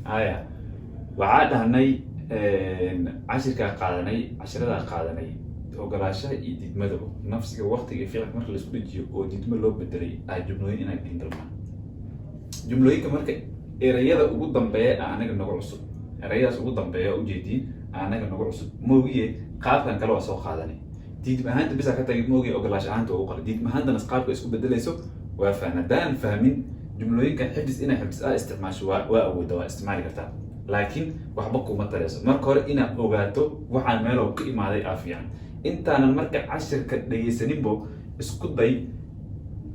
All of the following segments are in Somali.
هايا وعادهني عشرة قادني عشرة قادني وقلاشة يديد مدو نفس الوقت يفعل مرة الاسكوليجي وديد ملو بدري جملوين إنك بيندرمان جملوين كمرة إريادا وقدام بيا أنا كنا قرصو إريادا وقدام بيا وجدين أنا كنا قرصو موجي قاب كان كلو أسوق قادني ديد مهند بس أكتر موجي وقلاش عنده وقل ديد مهند نسقاب اسكو بدليسو وفانا دان فاهمين جملوين كان حفظ إنا حفظ استعمال شواء وأود واستعمال كتاب لكن وحبكو متريس مرك هور إنا أوجاتو وحال مالو كإما ذي أفيان أنت أنا مرك عشر كديسنيبو اسكودي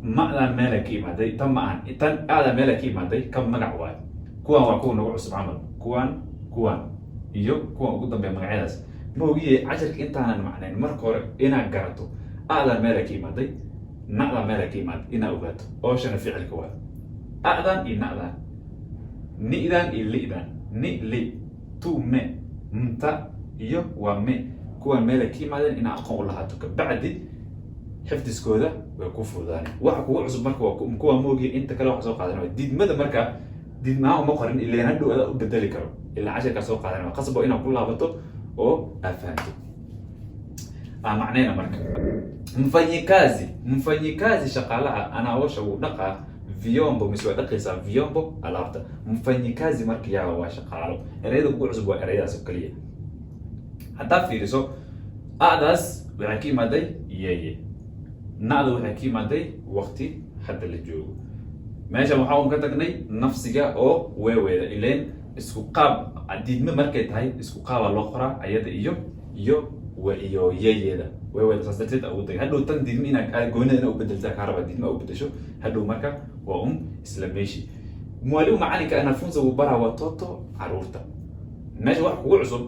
ما مالك إما ذي تمام إنت على مالك إما ذي كم مجعوال كوان وكون وعصب عمل كوان كوان قدام بمجعلس موجي عشر أنت أنا معناه مرك هور إنا جرتو على مالك إما ذي نعلم مالك إما إنا أوجاتو أوشنا فعل كوان أذن إن أذن نئذن إلي إذن نئلي تو ما متا يو وما كوان مالكي مالن إن أقول لها تك بعد حفظ سكودا ويكوفو ذاني وحكو عصب مركو كوان موجي أنت كلا واحد سوق هذا ديد ماذا مركا ديد معه مقارن اللي ندو بدل كرو إلا عشان كسوق هذا قصبوا إنا كلها بطو أو أفهمتو معناه مركا mfanyikazi shaqalaha anaosha dhaqa vyombo miswada qisa vyombo alaabta mfanyikazi markii yaa waa shaqaalo ereyada ugu cusub waa ereyadaas kaliya hadaa fiiriso aadaas waxa ka imaaday yeeye naadu waxa ka imaaday waqti hadda la joogo meesha waxa ka tagnay nafsiga oo weeweeda ileen isku qaab adiidma markay tahay isku qaab loo qoraa ayada iyo yeeyada weewada saasatid awood hadhow tan diidma inaad goonida u bedeltaa ka raba diidma u bedesho hadhow marka waa islameeshi mwalimu macalinka anafunza ubara watoto caruurta meesha wax kugu cusub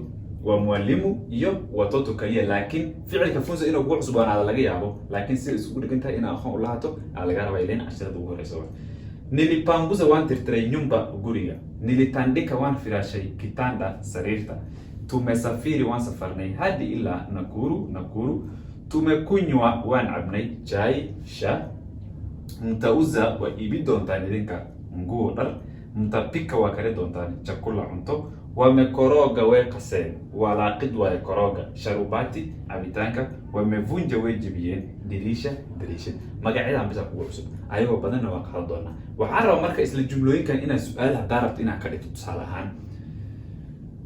waa mwalimu iyo watoto kaliya laakiin ficilka funza inuu kugu cusub aan laga yaabo laakiin si isku dhigantahay in aqoon u lahato laga raba ileen casharada ugu horeysa nilipanguza waan tirtiray nyumba guriga nilitandika waan firashay kitanda sariirta tumesafiri waan safarnay hadi ila Nakuru tumekunywa waan cabnay chai sha mtauza wa ibi doontaan idinka nguo dhar mtapika waa kare doontaan chakula cunto wamekoroga way qaseen walaaqid way koroga sharubati cabitaanka wamevunja way jabiyeen dirisha magacyada bisa ku cusub ayagoo badan waa qala doona waxaan rabaa marka isla jumlooyinkan inaan su'aal hadaa rabto inaan ka dhigto tusaale ahaan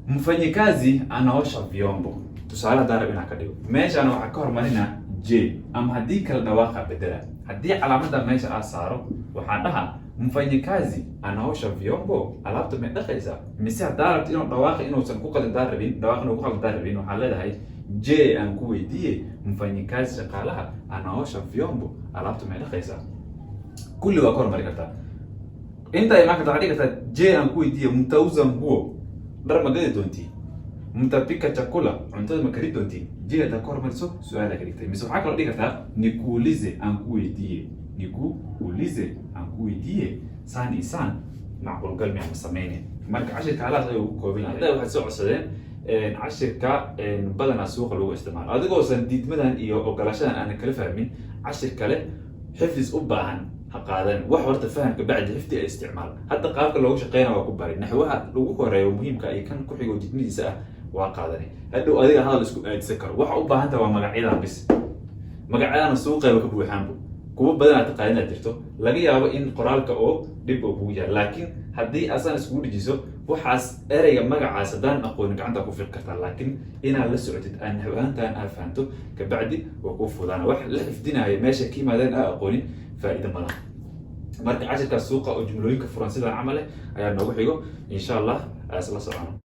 mfanyikazi anaosha vyombo tusaale darab ina ka dhigo meesha ana waxa ka hormarina j ama hadii kala dhawaaqa bedela hadii calaamada meesha aan saaro waxa dhaha mfanyikazi anaosha vyombo alaabta ma dhaqaysa mise darabta inuu dhawaaqa inuu san ku qalin darabin dhawaaqna ku qalin darabin waxa leedahay j aan ku weydiiyay mfanyikazi shaqalaha anaosha vyombo alaabta ma dhaqaysa kulli waa ka hormari kartaa inta ma ka dhaqaysa j aan ku weydiiyay mtauza nguo dar ma gadi doontii mtapika chakula cuntada ma kari doontii jeeda ka hormarso su'aal ka dhigtay mise waxa kala dhigi kartaa nikuulize aan ku weydiiyay san macqul galmi ama sameeyay marka cashirka halaas ay ugu koobinayaan waxa soo codsadeen cashirka badana suuqa lagu isticmaalo adigoo san diidmadan iyo ogolashadan aan kala fahmin cashir kale xifdis u baahan قادن وحورت فهم كبعد حفتي الاستعمال حتى قابك لو شقينا وكباري نحوها لو كوري ومهم كأي كان كحي وجدني ساعة وقادني هذا أدي هذا الأسبوع أتذكر وحوب أنت ومقعيدا بس مقعيدا السوق وكبو حامبو كوب بدنا تقاينا درتو لقي إن قرالك أو دب أبويا لكن هدي أصلا أسبوع جيسو وحاس أري مقع عصدان أقول إنك عندك في الكتر لكن إنا لسعتت أن أنت أنا فهمته كبعدي وكوف ودانا واحد لحفدنا ماشي كيما ذا أقولين فائدة ملا marka casharka suuqa oo jumlooyinka Faransiga camale ayaa noogu xigo insha Allah asla socon